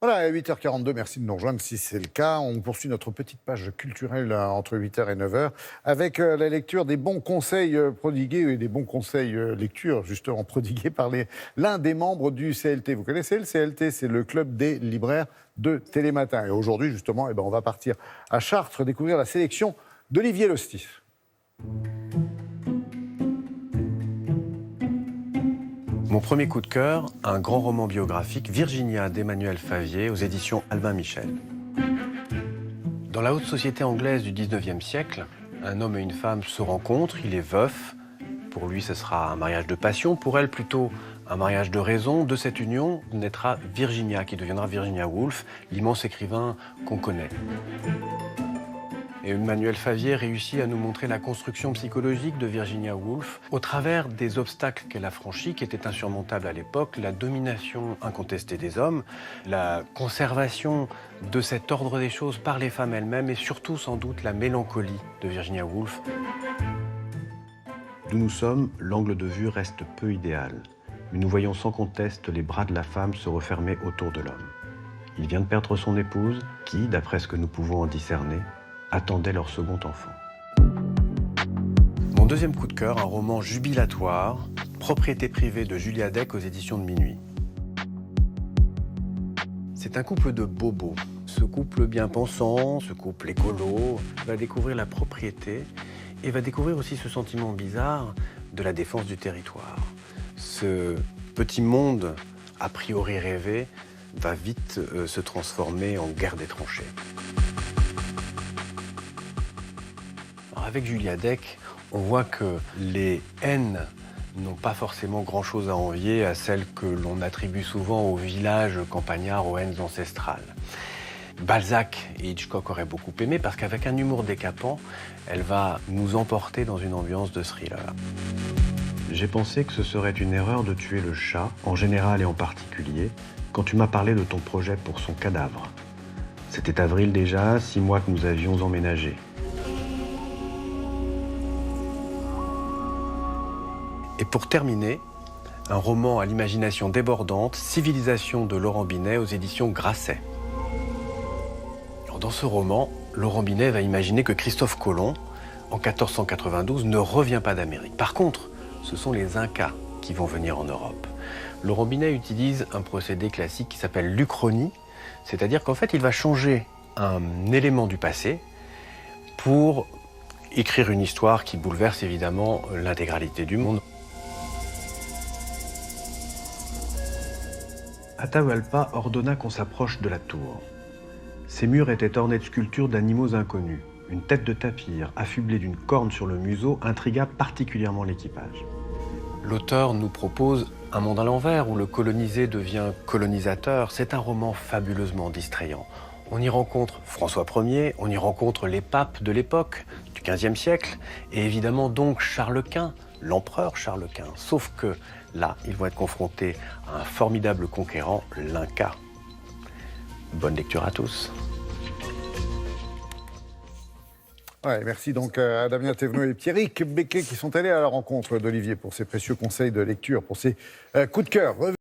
Voilà, à 8h42, merci de nous rejoindre si c'est le cas. On poursuit notre petite page culturelle entre 8h et 9h avec la lecture des bons conseils prodigués et des bons conseils lecture justement prodigués par l'un des membres du CLT. Vous connaissez le CLT, c'est le club des libraires de Télématin. Et aujourd'hui justement, on va partir à Chartres découvrir la sélection d'Olivier Lostis. Mon premier coup de cœur, un grand roman biographique, Virginia d'Emmanuel Favier, aux éditions Albin Michel. Dans la haute société anglaise du 19e siècle, un homme et une femme se rencontrent, il est veuf. Pour lui, ce sera un mariage de passion, pour elle plutôt un mariage de raison. De cette union naîtra Virginia, qui deviendra Virginia Woolf, l'immense écrivain qu'on connaît. Et Emmanuel Favier réussit à nous montrer la construction psychologique de Virginia Woolf au travers des obstacles qu'elle a franchis, qui étaient insurmontables à l'époque, la domination incontestée des hommes, la conservation de cet ordre des choses par les femmes elles-mêmes et surtout sans doute la mélancolie de Virginia Woolf. D'où nous sommes, l'angle de vue reste peu idéal, mais nous voyons sans conteste les bras de la femme se refermer autour de l'homme. Il vient de perdre son épouse, qui, d'après ce que nous pouvons en discerner, attendait leur second enfant. Mon deuxième coup de cœur, un roman jubilatoire, Propriété privée de Julia Deck aux éditions de Minuit. C'est un couple de bobos. Ce couple bien pensant, ce couple écolo, va découvrir la propriété et va découvrir aussi ce sentiment bizarre de la défense du territoire. Ce petit monde a priori rêvé va vite se transformer en guerre des tranchées. Avec Julia Deck, on voit que les haines n'ont pas forcément grand-chose à envier à celles que l'on attribue souvent aux villages campagnards, aux haines ancestrales. Balzac et Hitchcock auraient beaucoup aimé parce qu'avec un humour décapant, elle va nous emporter dans une ambiance de thriller. J'ai pensé que ce serait une erreur de tuer le chat, en général et en particulier, quand tu m'as parlé de ton projet pour son cadavre. C'était avril déjà, 6 mois que nous avions emménagé. Et pour terminer, un roman à l'imagination débordante, Civilisation de Laurent Binet aux éditions Grasset. Alors dans ce roman, Laurent Binet va imaginer que Christophe Colomb, en 1492, ne revient pas d'Amérique. Par contre, ce sont les Incas qui vont venir en Europe. Laurent Binet utilise un procédé classique qui s'appelle l'Uchronie, c'est-à-dire qu'en fait, il va changer un élément du passé pour écrire une histoire qui bouleverse évidemment l'intégralité du monde. Atahualpa ordonna qu'on s'approche de la tour. Ses murs étaient ornés de sculptures d'animaux inconnus. Une tête de tapir, affublée d'une corne sur le museau, intrigua particulièrement l'équipage. L'auteur nous propose un monde à l'envers où le colonisé devient colonisateur. C'est un roman fabuleusement distrayant. On y rencontre François Ier, on y rencontre les papes de l'époque, du XVe siècle, et évidemment donc Charles Quint, l'empereur Charles Quint. Sauf que là, ils vont être confrontés à un formidable conquérant, l'Inca. Bonne lecture à tous. Ouais, merci donc à Damien Thévenot et Pierrick Becquet qui sont allés à la rencontre d'Olivier pour ses précieux conseils de lecture, pour ses coups de cœur.